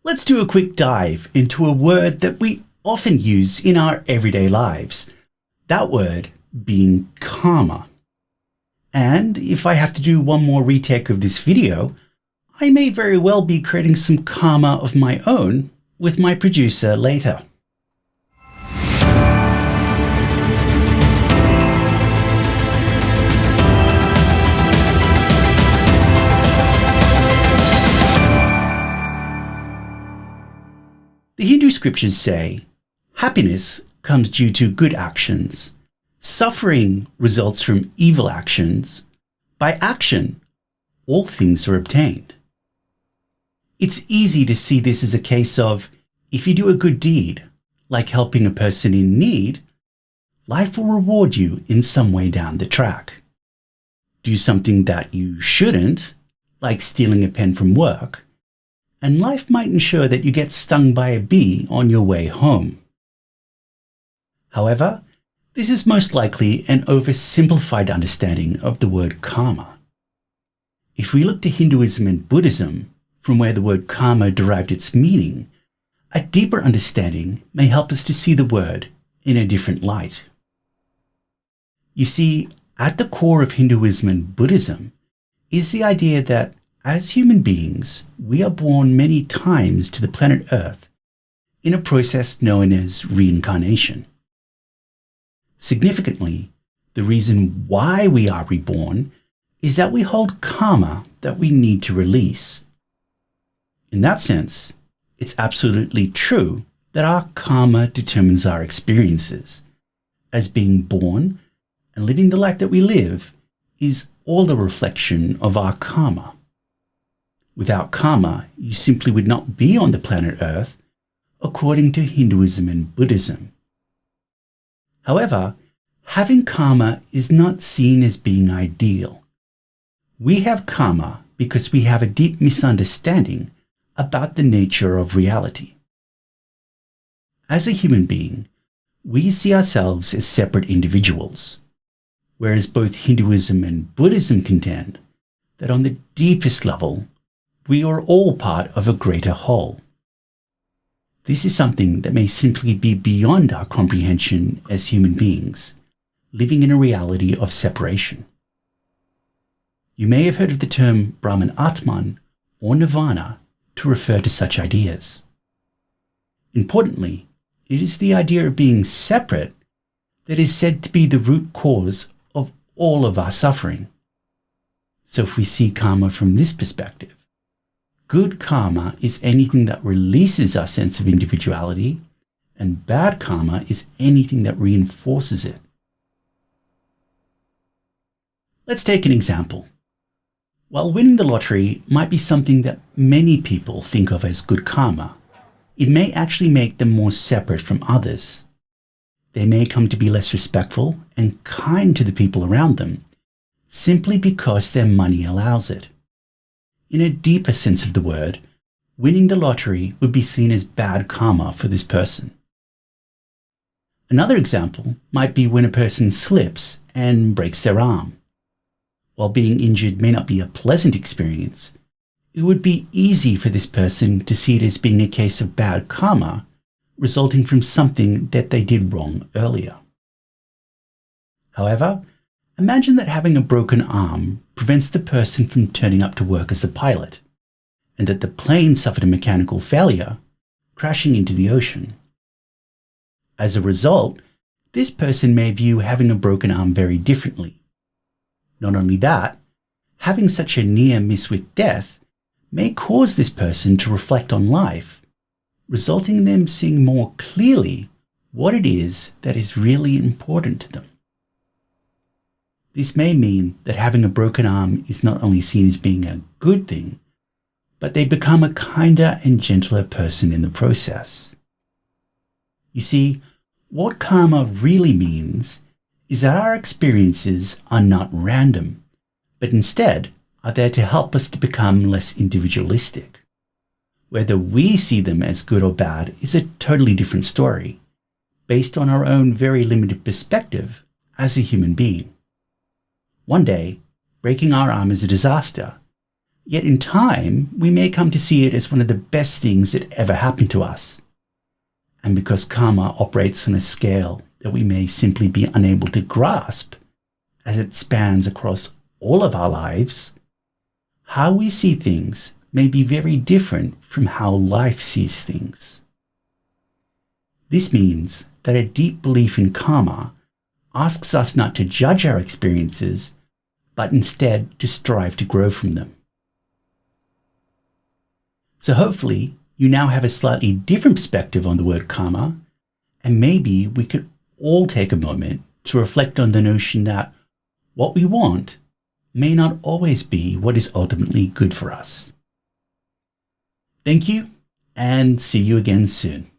Let's do a quick dive into a word that we often use in our everyday lives. That word being karma. And if I have to do one more retake of this video, I may very well be creating some karma of my own with my producer later. The Hindu scriptures say, happiness comes due to good actions. Suffering results from evil actions. By action, all things are obtained. It's easy to see this as a case of, if you do a good deed, like helping a person in need, life will reward you in some way down the track. Do something that you shouldn't, like stealing a pen from work, and life might ensure that you get stung by a bee on your way home. However, this is most likely an oversimplified understanding of the word karma. If we look to Hinduism and Buddhism, from where the word karma derived its meaning, a deeper understanding may help us to see the word in a different light. You see, at the core of Hinduism and Buddhism is the idea that as human beings, we are born many times to the planet Earth in a process known as reincarnation. Significantly, the reason why we are reborn is that we hold karma that we need to release. In that sense, it's absolutely true that our karma determines our experiences, as being born and living the life that we live is all a reflection of our karma. Without karma, you simply would not be on the planet Earth, according to Hinduism and Buddhism. However, having karma is not seen as being ideal. We have karma because we have a deep misunderstanding about the nature of reality. As a human being, we see ourselves as separate individuals, whereas both Hinduism and Buddhism contend that on the deepest level, we are all part of a greater whole. This is something that may simply be beyond our comprehension as human beings, living in a reality of separation. You may have heard of the term Brahman Atman or Nirvana to refer to such ideas. Importantly, it is the idea of being separate that is said to be the root cause of all of our suffering. So if we see karma from this perspective, good karma is anything that releases our sense of individuality, and bad karma is anything that reinforces it. Let's take an example. While winning the lottery might be something that many people think of as good karma, it may actually make them more separate from others. They may come to be less respectful and kind to the people around them, simply because their money allows it. In a deeper sense of the word, winning the lottery would be seen as bad karma for this person. Another example might be when a person slips and breaks their arm. While being injured may not be a pleasant experience, it would be easy for this person to see it as being a case of bad karma resulting from something that they did wrong earlier. However, imagine that having a broken arm prevents the person from turning up to work as a pilot, and that the plane suffered a mechanical failure, crashing into the ocean. As a result, this person may view having a broken arm very differently. Not only that, having such a near miss with death may cause this person to reflect on life, resulting in them seeing more clearly what it is that is really important to them. This may mean that having a broken arm is not only seen as being a good thing, but they become a kinder and gentler person in the process. You see, what karma really means is that our experiences are not random, but instead are there to help us to become less individualistic. Whether we see them as good or bad is a totally different story, based on our own very limited perspective as a human being. One day, breaking our arm is a disaster, Yet in time, we may come to see it as one of the best things that ever happened to us. And because karma operates on a scale that we may simply be unable to grasp, as it spans across all of our lives, how we see things may be very different from how life sees things. This means that a deep belief in karma asks us not to judge our experiences, but instead to strive to grow from them. So hopefully you now have a slightly different perspective on the word karma, and maybe we could all take a moment to reflect on the notion that what we want may not always be what is ultimately good for us. Thank you, and see you again soon.